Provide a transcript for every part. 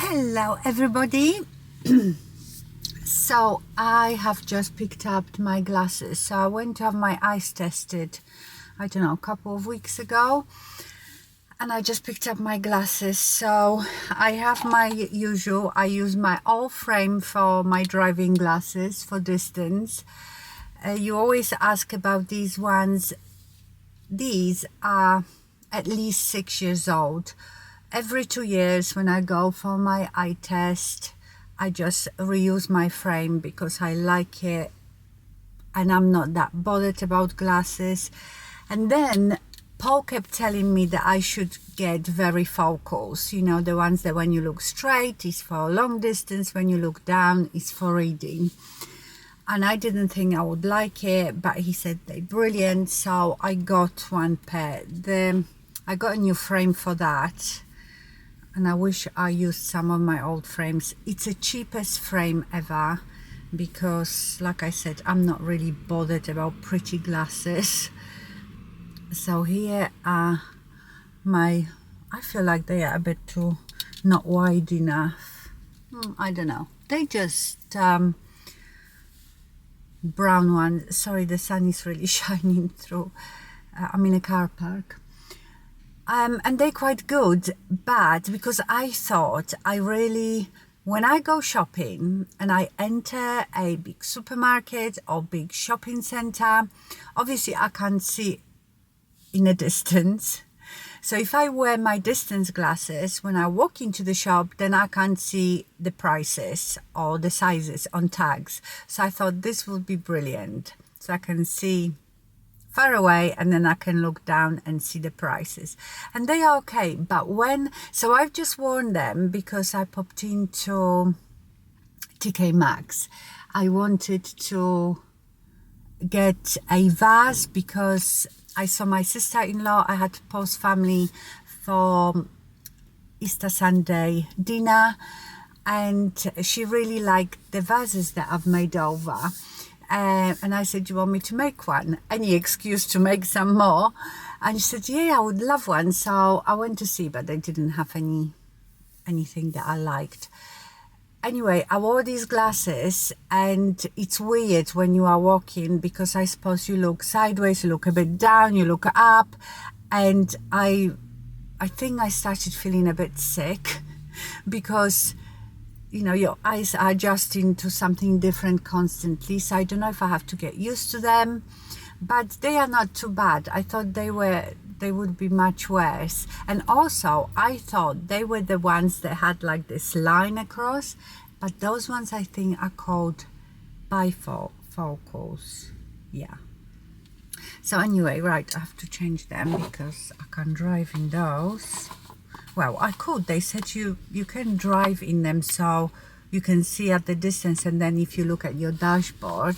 Hello everybody. So I have just picked up my glasses. So I went to have my eyes tested, I don't know, a couple of weeks ago, and I just picked up my glasses. So I have my usual, I use my old frame for my driving glasses for distance. You always ask about these ones. These are at least 6 years old. Every 2 years when I go for my eye test, I just reuse my frame because I like it and I'm not that bothered about glasses. And then Paul kept telling me that I should get varifocals, you know, the ones that when you look straight is for long distance, when you look down is for reading. And I didn't think I would like it, but he said they're brilliant, so I got one pair. I got a new frame for that, and I wish I used some of my old frames. It's the cheapest frame ever because, like I said, I'm not really bothered about pretty glasses. So here are my, I feel like they are a bit too not wide enough. I don't know. They just brown one. Sorry, the sun is really shining through. I'm in a car park. And they're quite good, but because I thought when I go shopping and I enter a big supermarket or big shopping center, obviously I can't see in a distance. So if I wear my distance glasses, when I walk into the shop, then I can't see the prices or the sizes on tags. So I thought this would be brilliant. So I can see far away and then I can look down and see the prices, and they are okay. But so I've just worn them because I popped into TK Maxx. I wanted to get a vase because I saw my sister-in-law. I had to post family for Easter Sunday dinner, and she really liked the vases that I've made over. And I said, do you want me to make one? Any excuse to make some more? And she said, yeah, I would love one. So I went to see, but they didn't have anything that I liked. Anyway, I wore these glasses, and it's weird when you are walking because I suppose you look sideways, you look a bit down, you look up, and I think I started feeling a bit sick because, you know, your eyes are adjusting to something different constantly. So I don't know if I have to get used to them, but they are not too bad. I thought they would be much worse. And also I thought they were the ones that had like this line across, but those ones I think are called bifocals. Yeah. So anyway, right, I have to change them because I can't drive in those. Well, I could. They said you can drive in them so you can see at the distance, and then if you look at your dashboard.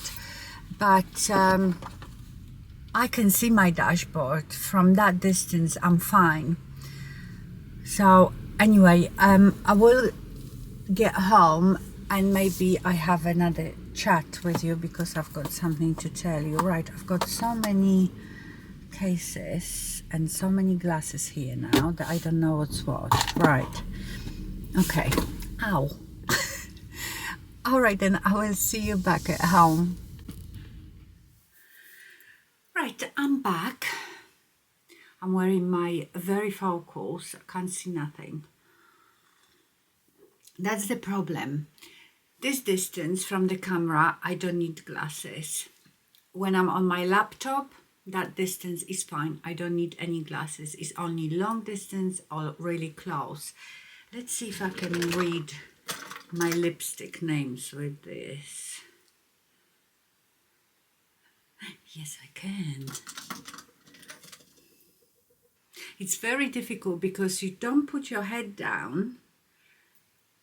But I can see my dashboard from that distance. I'm fine. So anyway, I will get home and maybe I have another chat with you because I've got something to tell you. Right, I've got so many cases and so many glasses here now that I don't know what's what. Right, okay. Ow. All right, then I will see you back at home. Right, I'm back. I'm wearing my varifocals. I can't see nothing. That's the problem. This distance from the camera, I don't need glasses. When I'm on my laptop, that distance is fine. I don't need any glasses. It's only long distance or really close. Let's see if I can read my lipstick names with this. Yes, I can. It's very difficult because you don't put your head down.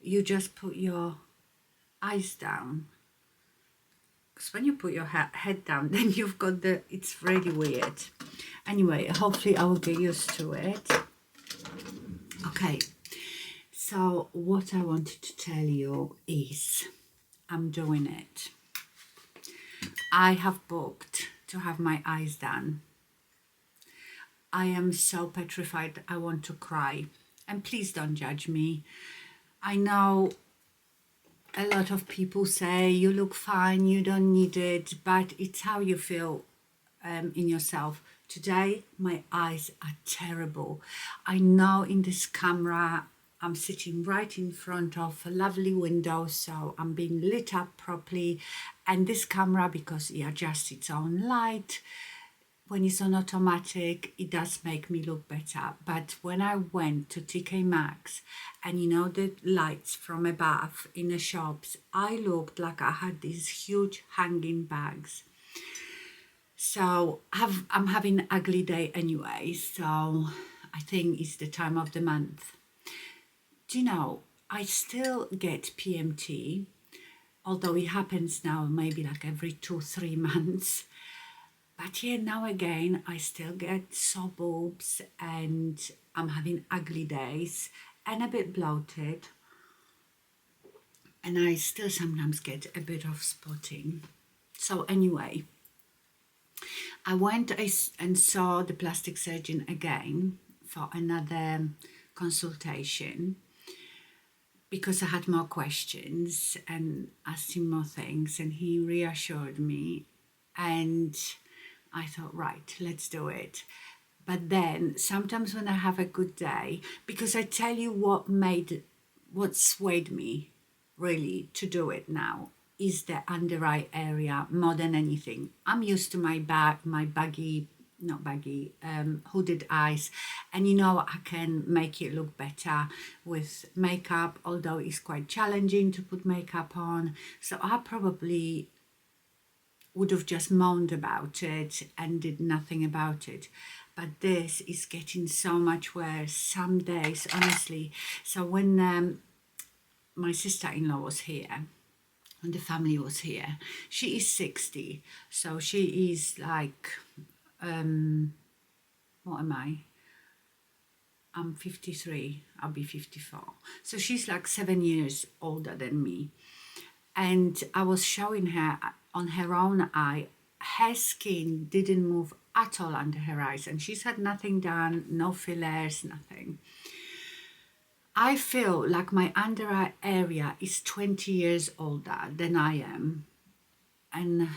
You just put your eyes down. Because when you put your head down, then you've got it's really weird. Anyway, hopefully I will get used to it. Okay, so what I wanted to tell you is I'm doing it. I have booked to have my eyes done. I am so petrified, I want to cry. And please don't judge me. I know a lot of people say you look fine, you don't need it, but it's how you feel in yourself. Today, my eyes are terrible. I know in this camera, I'm sitting right in front of a lovely window, so I'm being lit up properly. And this camera, because it adjusts its own light, when it's on automatic, it does make me look better. But when I went to TK Maxx and you know the lights from above in the shops, I looked like I had these huge hanging bags. So I'm having an ugly day anyway, so I think it's the time of the month. Do you know, I still get PMT, although it happens now maybe like every 2-3 months. But yeah, now again, I still get sore boobs and I'm having ugly days and a bit bloated. And I still sometimes get a bit of spotting. So anyway, I went and saw the plastic surgeon again for another consultation because I had more questions and asked him more things, and he reassured me, and I thought, right, let's do it. But then sometimes when I have a good day, because I tell you what swayed me really to do it now is the under eye area more than anything. I'm used to my hooded eyes, and you know I can make it look better with makeup, although it's quite challenging to put makeup on. So I probably would have just moaned about it and did nothing about it. But this is getting so much worse some days, honestly. So when my sister-in-law was here, and the family was here, she is 60, so she is like, what am I? I'm 53, I'll be 54. So she's like 7 years older than me. And I was showing her on her own eye, her skin didn't move at all under her eyes, and she's had nothing done, no fillers, nothing. I feel like my under eye area is 20 years older than I am. And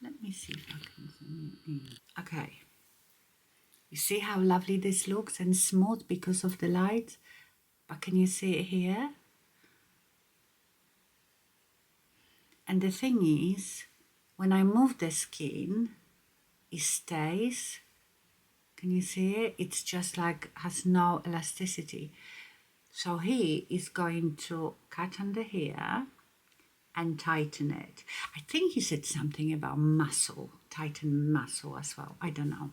let me see if I can zoom in. Okay. You see how lovely this looks and smooth because of the light? But can you see it here? And the thing is, when I move the skin, it stays. Can you see it? It's just like has no elasticity. So he is going to cut under here and tighten it. I think he said something about muscle, tighten muscle as well. I don't know.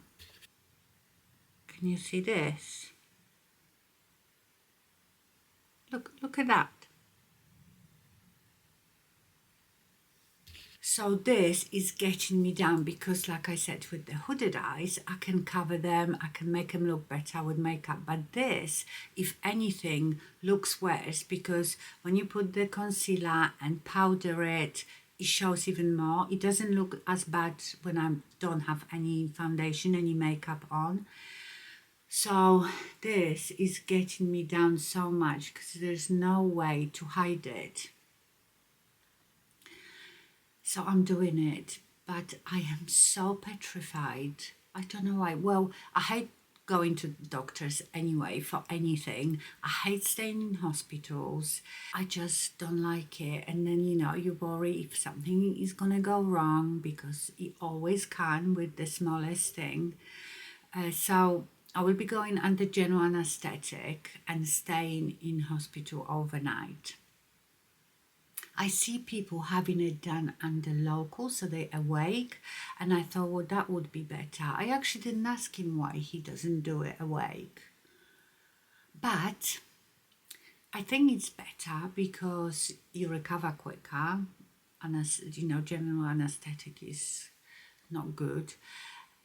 Can you see this? Look at that. So this is getting me down because, like I said, with the hooded eyes, I can cover them, I can make them look better with makeup. But this, if anything, looks worse because when you put the concealer and powder it, it shows even more. It doesn't look as bad when I don't have any foundation, any makeup on. So this is getting me down so much because there's no way to hide it. So I'm doing it, but I am so petrified. I don't know why. Well, I hate going to doctors anyway for anything. I hate staying in hospitals. I just don't like it. And then, you know, you worry if something is going to go wrong because it always can with the smallest thing. So I will be going under general anesthetic and staying in hospital overnight. I see people having it done under local, so they're awake, and I thought, well, that would be better. I actually didn't ask him why he doesn't do it awake. But I think it's better because you recover quicker, and as you know, general anesthetic is not good.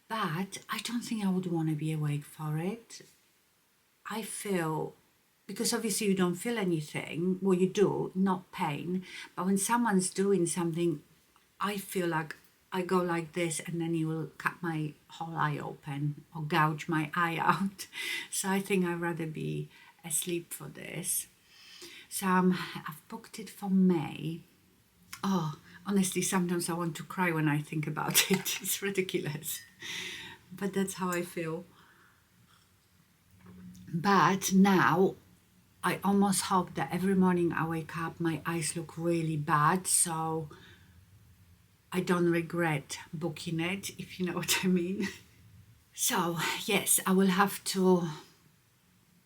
But I don't think I would want to be awake for it. I feel, because obviously you don't feel anything, well you do, not pain, but when someone's doing something, I feel like I go like this and then he will cut my whole eye open or gouge my eye out. So I think I'd rather be asleep for this. So I've booked it for May. Oh, honestly, sometimes I want to cry when I think about it. It's ridiculous, but that's how I feel. But now I almost hope that every morning I wake up, my eyes look really bad, so I don't regret booking it, if you know what I mean. So yes, I will have to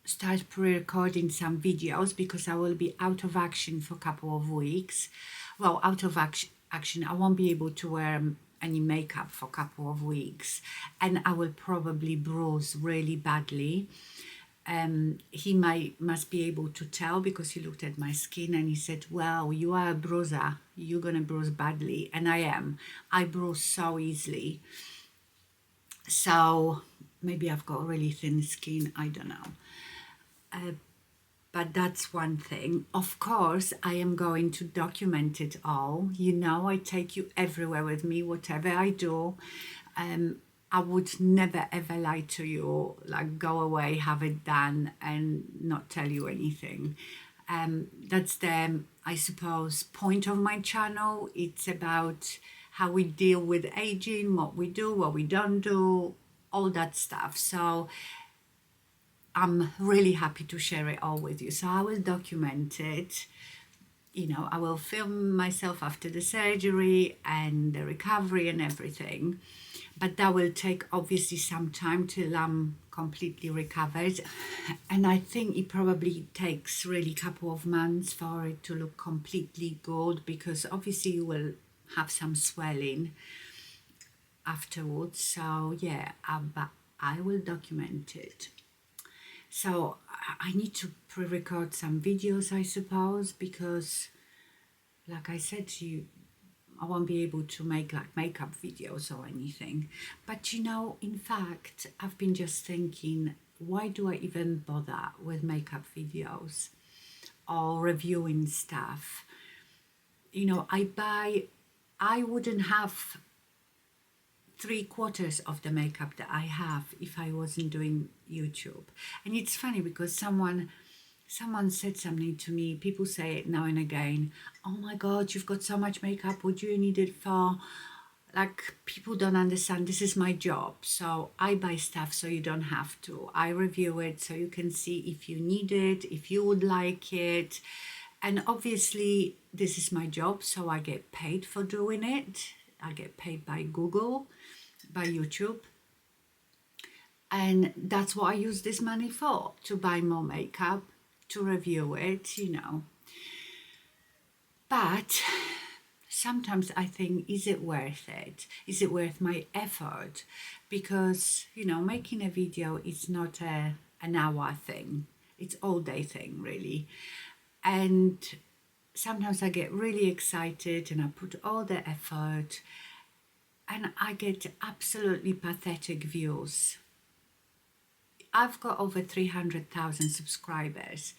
start pre-recording some videos because I will be out of action for a couple of weeks. Well, out of action, I won't be able to wear any makeup for a couple of weeks, and I will probably bruise really badly. He must be able to tell because he looked at my skin and he said, well, you are a bruiser, you're gonna bruise badly. And I am. I bruise so easily. So maybe I've got really thin skin, I don't know. But that's one thing. Of course, I am going to document it all. You know, I take you everywhere with me, whatever I do. I would never ever lie to you, like go away, have it done and not tell you anything. That's the, I suppose, point of my channel. It's about how we deal with aging, what we do, what we don't do, all that stuff. So I'm really happy to share it all with you. So I will document it. You know, I will film myself after the surgery and the recovery and everything. But that will take obviously some time till I'm completely recovered. And I think it probably takes really a couple of months for it to look completely good, because obviously you will have some swelling afterwards. So yeah, but I will document it. So I need to pre-record some videos, I suppose, because like I said to you, I won't be able to make like makeup videos or anything. But you know, in fact, I've been just thinking, why do I even bother with makeup videos or reviewing stuff? You know, I wouldn't have 3/4 of the makeup that I have if I wasn't doing YouTube. And it's funny because someone said something to me. People say it now and again, oh my god, you've got so much makeup, what do you need it for? Like, people don't understand, this is my job. So I buy stuff so you don't have to. I review it so you can see if you need it, if you would like it. And obviously this is my job, so I get paid for doing it. I get paid by Google, by YouTube. And that's what I use this money for, to buy more makeup, to review it, you know. But sometimes I think, is it worth it? Is it worth my effort? Because, you know, making a video is not an hour thing. It's all day thing, really. And sometimes I get really excited and I put all the effort and I get absolutely pathetic views. I've got over 300,000 subscribers.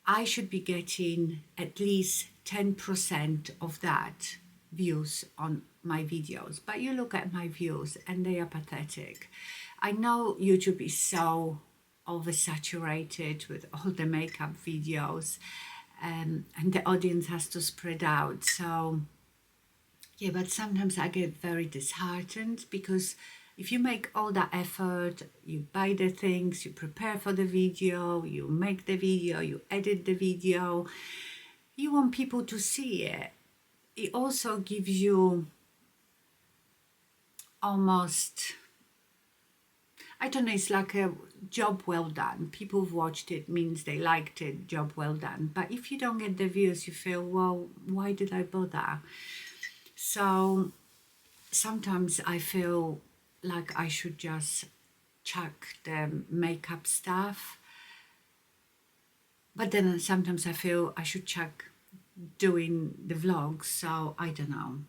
I should be getting at least 10% of that views on my videos. But you look at my views and they are pathetic. I know YouTube is so oversaturated with all the makeup videos, and the audience has to spread out. So yeah, but sometimes I get very disheartened, because if you make all that effort, you buy the things, you prepare for the video, you make the video, you edit the video, you want people to see it. It also gives you almost, I don't know, it's like a job well done. People who've watched it means they liked it, job well done. But if you don't get the views, you feel, well, why did I bother? So sometimes I feel like I should just chuck the makeup stuff, but then sometimes I feel I should chuck doing the vlogs. So I don't know,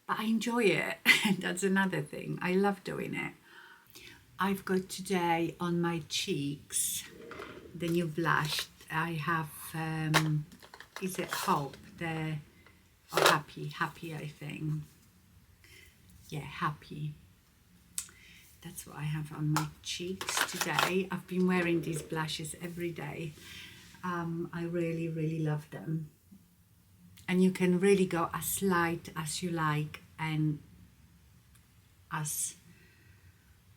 but I enjoy it. That's another thing, I love doing it. I've got today on my cheeks the new blush. I have is it Hope, the happy I think. Yeah, Happy. That's what I have on my cheeks today. I've been wearing these blushes every day. I really, really love them. And you can really go as light as you like and as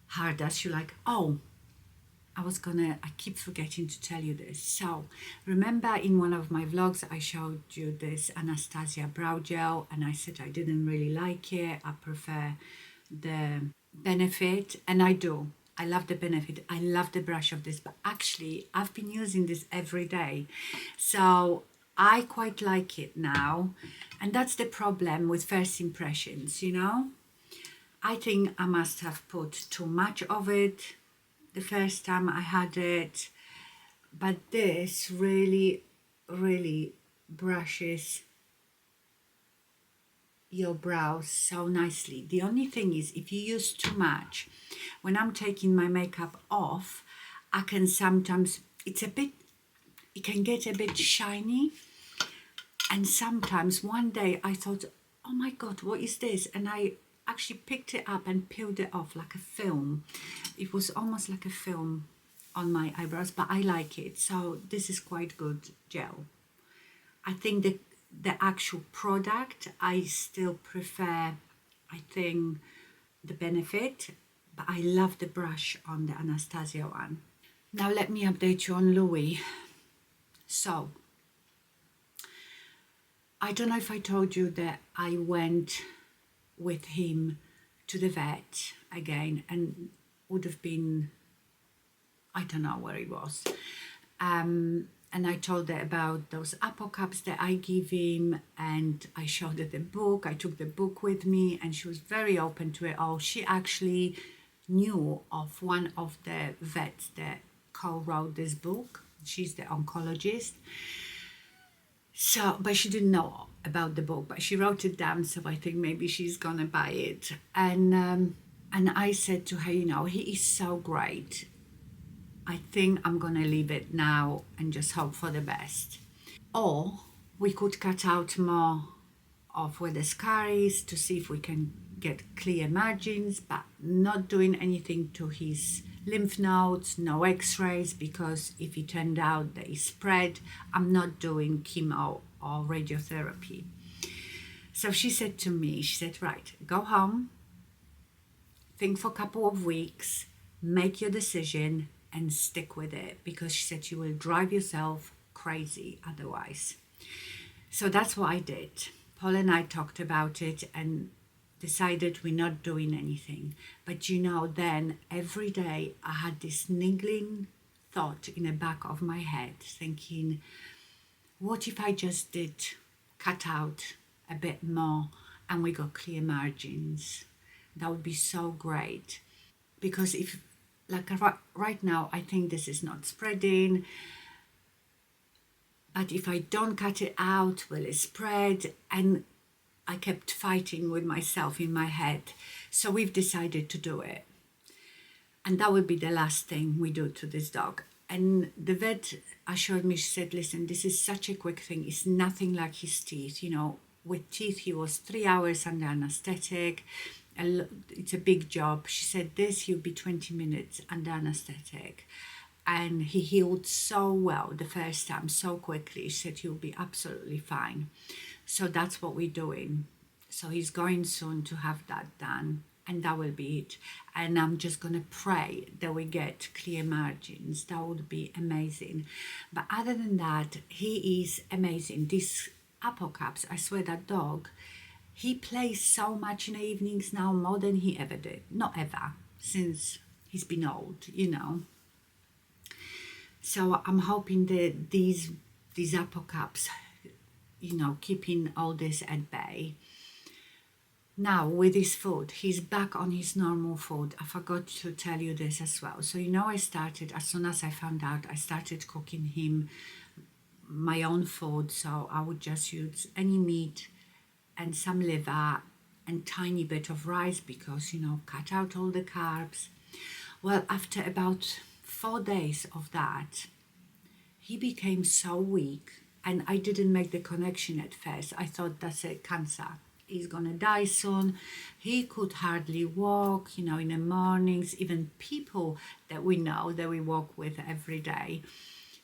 hard as you like. Oh, I keep forgetting to tell you this. So remember in one of my vlogs, I showed you this Anastasia brow gel and I said I didn't really like it. I prefer the Benefit, and I do. I love the Benefit. I love the brush of this, but actually I've been using this every day. So I quite like it now. And that's the problem with first impressions, you know? I think I must have put too much of it the first time I had it, but this really, really brushes your brows so nicely. The only thing is, if you use too much, when I'm taking my makeup off, I can sometimes, it can get a bit shiny. And sometimes one day I thought, oh my God, what is this? And I actually picked it up and peeled it off like a film. It was almost like a film on my eyebrows, but I like it. So this is quite good gel. I think the actual product, I still prefer, I think, the Benefit, but I love the brush on the Anastasia one. Now let me update you on Louis. So, I don't know if I told you that I went with him to the vet again, and would have been, I don't know where it was. And I told her about those Apocaps that I give him, and I showed her the book. I took the book with me, and she was very open to it all. She actually knew of one of the vets that co-wrote this book. She's the oncologist. So, but she didn't know about the book, but she wrote it down, so I think maybe she's gonna buy it. And I said to her, you know, he is so great. I think I'm gonna leave it now and just hope for the best. Or we could cut out more of where the scar is to see if we can get clear margins, but not doing anything to his lymph nodes, no x-rays, because if it turned out that it spread, I'm not doing chemo or radiotherapy. So she said to me, she said, right, go home, think for a couple of weeks, make your decision and stick with it, because she said you will drive yourself crazy otherwise. So that's what I did. Paul and I talked about it and decided we're not doing anything. But you know, then every day I had this niggling thought in the back of my head thinking, what if I just did cut out a bit more and we got clear margins? That would be so great. Because if, like right now, I think this is not spreading. But if I don't cut it out, will it spread? And I kept fighting with myself in my head. So we've decided to do it. And that will be the last thing we do to this dog. And the vet assured me, she said, listen, this is such a quick thing. It's nothing like his teeth. You know, with teeth, he was 3 hours under anesthetic. It's a big job. She said, this, he'll be 20 minutes under anesthetic. And he healed so well the first time, so quickly. She said he'll be absolutely fine. So that's what we're doing. So he's going soon to have that done, and that will be it. And I'm just going to pray that we get clear margins. That would be amazing. But other than that, he is amazing. This Apocaps, I swear, that dog, he plays so much in the evenings now, more than he ever did. Not ever, since he's been old, you know. So I'm hoping that these Apocaps, you know, keeping all this at bay. Now with his food, he's back on his normal food. I forgot to tell you this as well. So, you know, I started, as soon as I found out, I started cooking him my own food. So I would just use any meat and some liver and tiny bit of rice, because, you know, cut out all the carbs. Well, after about 4 days of that, he became so weak, and I didn't make the connection at first. I thought that's a cancer. He's gonna die soon. He could hardly walk, you know, in the mornings. Even people that we know, that we walk with every day,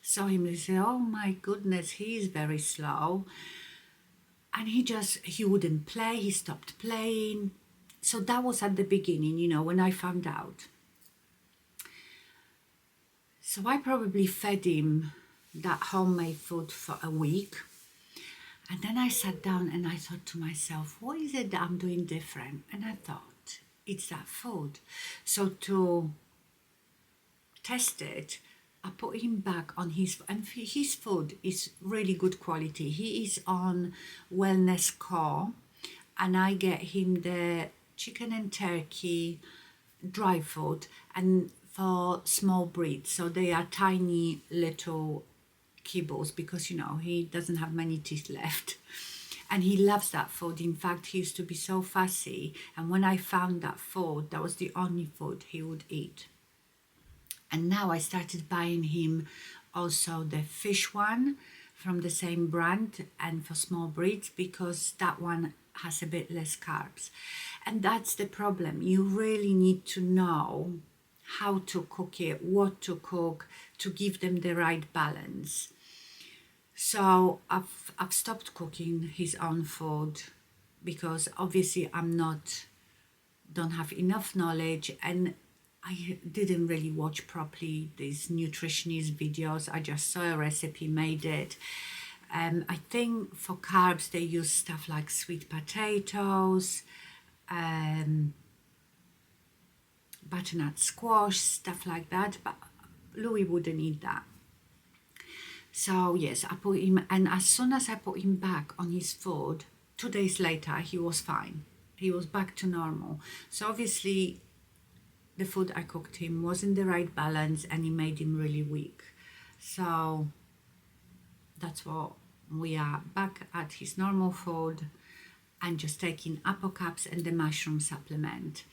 saw him and said, oh my goodness, he is very slow. And he wouldn't play, he stopped playing. So that was at the beginning, you know, when I found out. So I probably fed him that homemade food for a week. And then I sat down and I thought to myself, what is it that I'm doing different? And I thought, it's that food. So to test it, I put him back on and his food is really good quality. He is on Wellness Core, and I get him the chicken and turkey dry food and for small breeds. So they are tiny little kibbles because, you know, he doesn't have many teeth left. And he loves that food. In fact, he used to be so fussy. And when I found that food, that was the only food he would eat. And now I started buying him also the fish one from the same brand and for small breeds, because that one has a bit less carbs. And that's the problem. You really need to know how to cook it, what to cook, to give them the right balance. So I've stopped cooking his own food because obviously don't have enough knowledge, and I didn't really watch properly these nutritionist videos. I just saw a recipe, made it. I think for carbs they use stuff like sweet potatoes, butternut squash, stuff like that, but Louis wouldn't eat that. So yes, I put him, and as soon as I put him back on his food, 2 days later he was fine. He was back to normal. So obviously the food I cooked him wasn't the right balance and it made him really weak. So that's what we are, back at his normal food and just taking Apocaps and the mushroom supplement.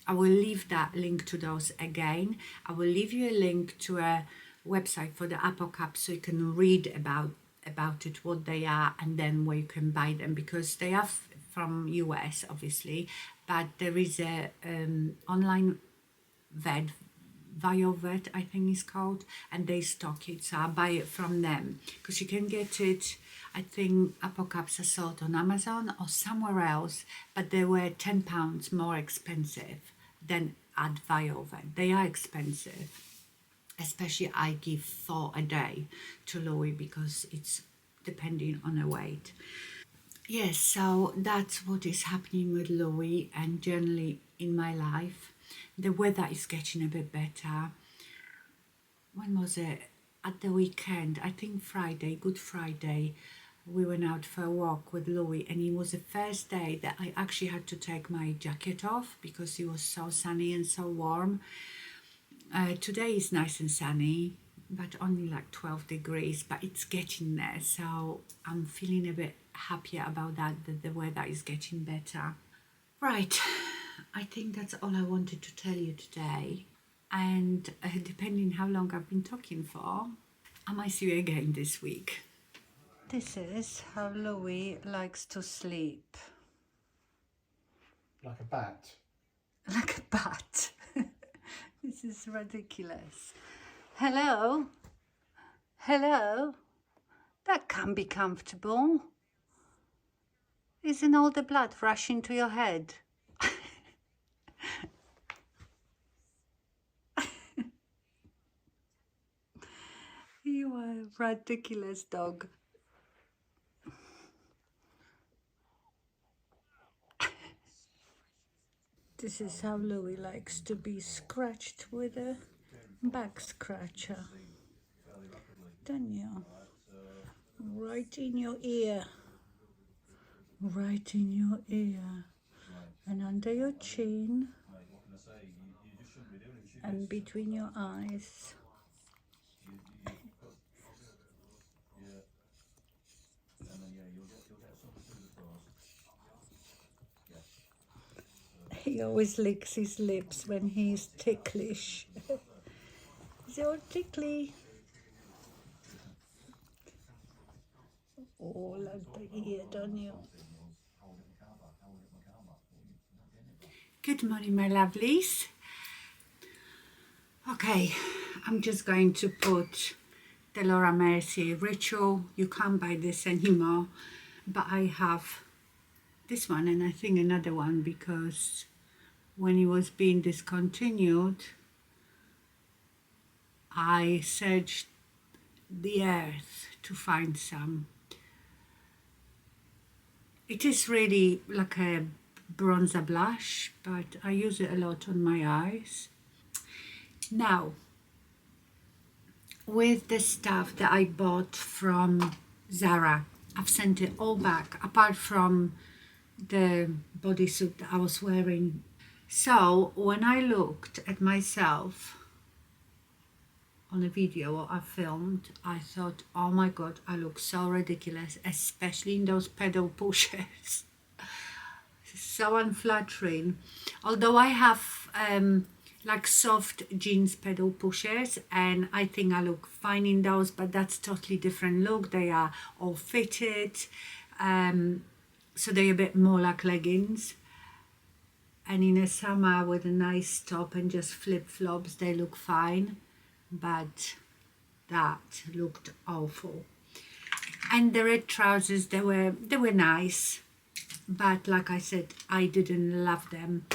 I will leave that link to those again. I will leave you a link to a website for the Apocaps so you can read about it, what they are, and then where you can buy them, because they are from US obviously, but there is a online VioVet I think it's called, and they stock it, so I buy it from them, because you can get it, I think Apocaps are sold on Amazon or somewhere else, but they were £10 more expensive than at VioVet. They are expensive, especially I give 4 a day to Louis because it's depending on her weight. Yes, so that's what is happening with Louis and generally in my life. The weather is getting a bit better. When was it? At the weekend, I think Friday, Good Friday, we went out for a walk with Louis, and it was the first day that I actually had to take my jacket off because it was so sunny and so warm. Today is nice and sunny, but only like 12 degrees, but it's getting there, so I'm feeling a bit happier about that the weather is getting better. Right, I think that's all I wanted to tell you today, and depending how long I've been talking for, I might see you again this week. This is how Louis likes to sleep. Like a bat. Like a bat. This is ridiculous. Hello? Hello? That can't be comfortable. Isn't all the blood rushing to your head? You are a ridiculous dog. This is how Louis likes to be scratched with a back scratcher. Don't you? Right in your ear. Right in your ear. And under your chin. And between your eyes. He always licks his lips when he's ticklish. He's all tickly. Oh, like the ear, don't you? Good morning, my lovelies. Okay, I'm just going to put the Laura Mercier Ritual. You can't buy this anymore, but I have this one and I think another one, because when it was being discontinued, I searched the earth to find some. It is really like a bronzer blush, but I use it a lot on my eyes. Now, with the stuff that I bought from Zara, I've sent it all back, apart from the bodysuit that I was wearing. So when I looked at myself on a video I filmed, I thought, oh my god, I look so ridiculous, especially in those pedal pushers. So unflattering. Although I have like soft jeans pedal pushers, and I think I look fine in those, but that's totally different look. They are all fitted, so they're a bit more like leggings. And in the summer with a nice top and just flip-flops, they look fine, but that looked awful. And the red trousers, they were nice, but like I said, I didn't love them.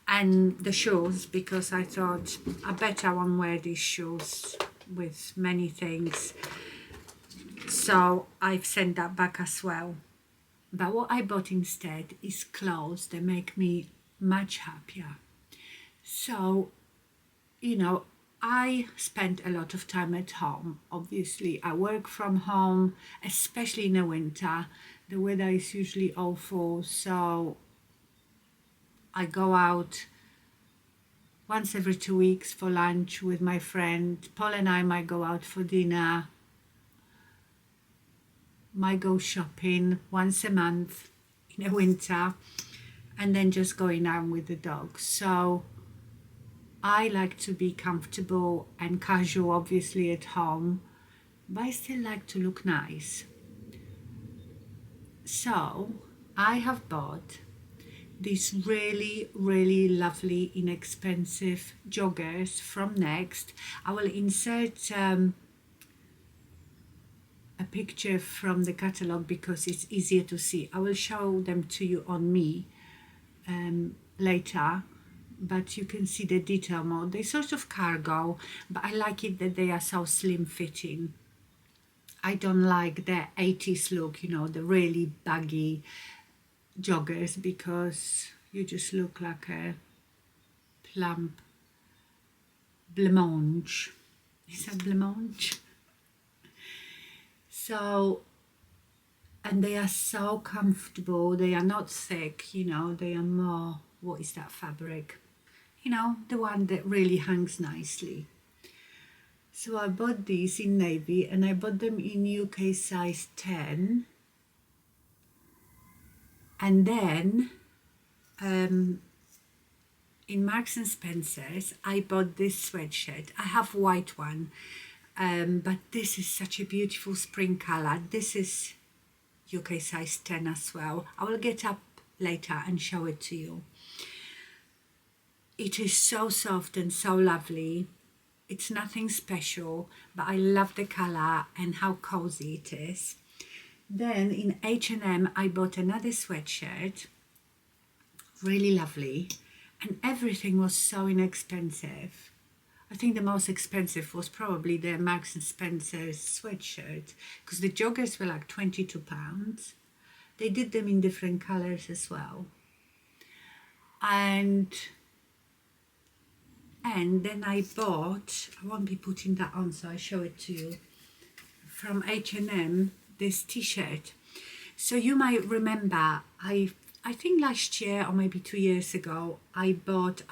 And the shoes, because I thought I bet I won't wear these shoes with many things, so I've sent that back as well. But what I bought instead is clothes that make me much happier. So, you know, I spend a lot of time at home. Obviously, I work from home, especially in the winter. The weather is usually awful, so I go out once every 2 weeks for lunch with my friend. Paul and I might go out for dinner, might go shopping once a month in the winter, and then just going out with the dog. So I like to be comfortable and casual, obviously, at home, but I still like to look nice. So I have bought these really, really lovely, inexpensive joggers from Next. I will insert a picture from the catalogue because it's easier to see. I will show them to you on me later, but you can see the detail more. They're sort of cargo, but I like it that they are so slim fitting. I don't like the 80s look, you know, the really baggy joggers, because you just look like a plump blancmange. Is that blancmange? So, and they are so comfortable. They are not thick, you know, they are more, what is that fabric? You know, the one that really hangs nicely. So I bought these in navy, and I bought them in UK size 10. And then in Marks and Spencer's, I bought this sweatshirt. I have white one, but this is such a beautiful spring color. This is UK size 10 as well. I will get up later and show it to you. It is so soft and so lovely. It's nothing special, but I love the color and how cozy it is. Then in H&M, I bought another sweatshirt, really lovely, and everything was so inexpensive. I think the most expensive was probably the Marks and Spencer's sweatshirt, because the joggers were like £22. They did them in different colors as well. And then I bought, I won't be putting that on, so I show it to you, from H&M, this t-shirt. So you might remember, I think last year or maybe 2 years ago, I've got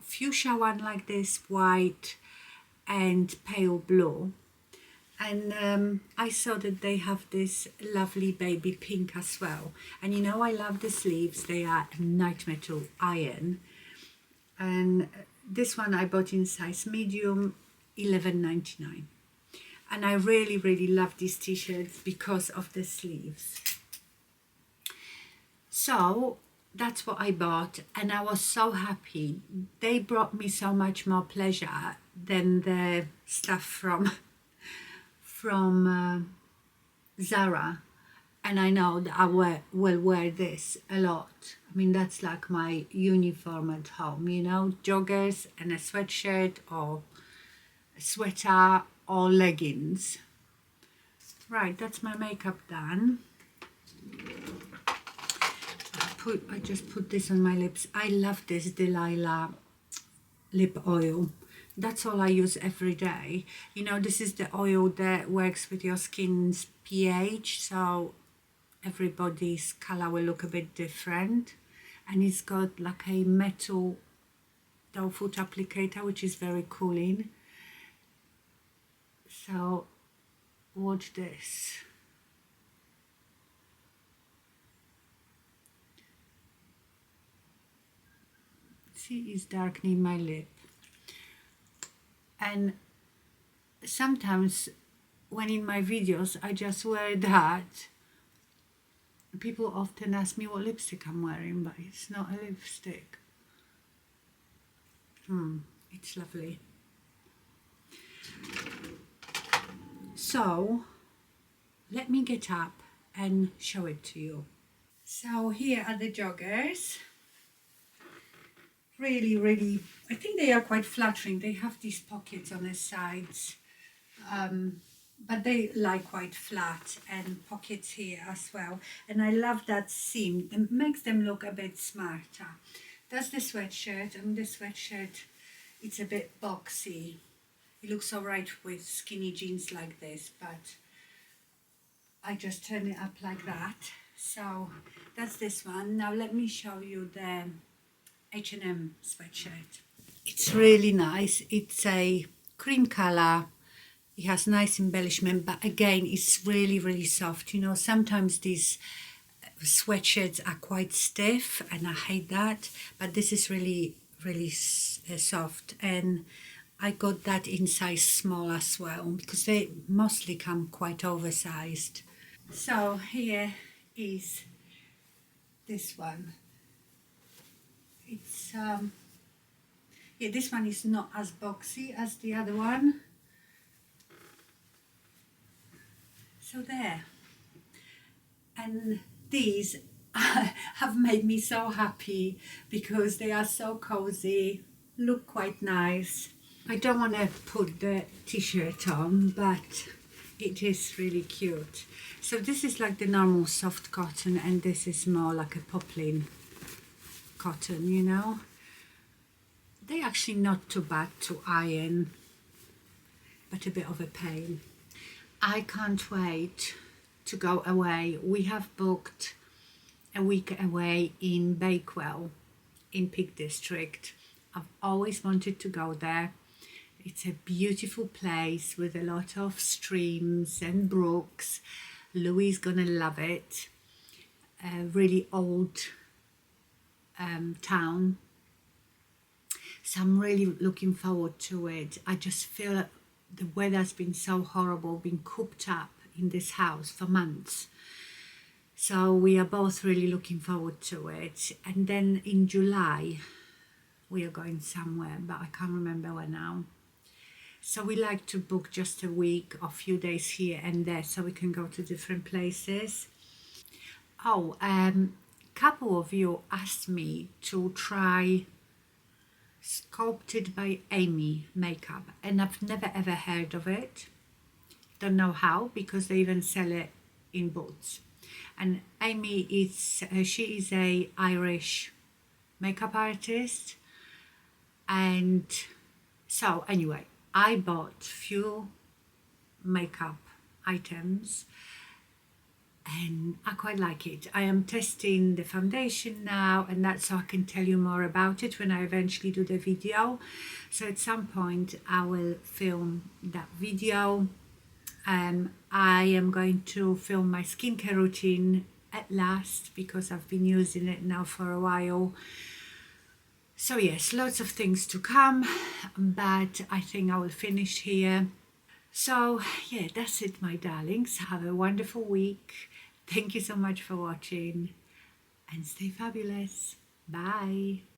fuchsia one like this, white and pale blue. And I saw that they have this lovely baby pink as well. And you know, I love the sleeves. They are a nightmare to iron. And this one I bought in size medium, $11.99. And I really, really love these t-shirts because of the sleeves. So that's what I bought, and I was so happy. They brought me so much more pleasure than the stuff from from Zara, and I know that will wear this a lot. I mean, that's like my uniform at home, you know, joggers and a sweatshirt or a sweater or leggings. Right, that's my makeup done. I just put this on my lips. I love this Delilah lip oil. That's all I use every day. You know, this is the oil that works with your skin's pH, so everybody's color will look a bit different. And it's got like a metal doe foot applicator, which is very cooling. So watch this. See, it's darkening my lip. And sometimes when in my videos I just wear that, people often ask me what lipstick I'm wearing, but it's not a lipstick. It's lovely. So let me get up and show it to you. So here are the joggers. Really, I think they are quite flattering. They have these pockets on the sides, but they lie quite flat, and pockets here as well. And I love that seam. It makes them look a bit smarter. That's the sweatshirt, and the sweatshirt, it's a bit boxy. It looks alright with skinny jeans like this, but I just turn it up like that. So that's this one. Now let me show you the H&M sweatshirt. It's really nice. It's a cream color. It has nice embellishment, but again, it's really soft. You know, sometimes these sweatshirts are quite stiff, and I hate that. But this is really soft, and I got that in size small as well, because they mostly come quite oversized. So here is this one. It's yeah, this one is not as boxy as the other one. So there. And these have made me so happy because they are so cozy, look quite nice. I don't want to put the t-shirt on, but it is really cute. So this is like the normal soft cotton, and this is more like a poplin cotton, you know. They're actually not too bad to iron, but a bit of a pain. I can't wait to go away. We have booked a week away in Bakewell in Peak District. I've always wanted to go there. It's a beautiful place with a lot of streams and brooks. Louis is gonna love it. A really old town. So I'm really looking forward to it. I just feel the weather's been so horrible, been cooped up in this house for months. So we are both really looking forward to it. And then in July, we are going somewhere, but I can't remember where now. So we like to book just a week or a few days here and there so we can go to different places. Oh, couple of you asked me to try Sculpted by Amy makeup, and I've never ever heard of it. Don't know how, because they even sell it in Boots. And Amy is she is a Irish makeup artist, and so anyway, I bought few makeup items and I quite like it. I am testing the foundation now, and that's so I can tell you more about it when I eventually do the video. So at some point I will film that video. I am going to film my skincare routine at last because I've been using it now for a while. So yes, lots of things to come, but I think I will finish here. So yeah, that's it, my darlings. Have a wonderful week. Thank you so much for watching, and stay fabulous. Bye.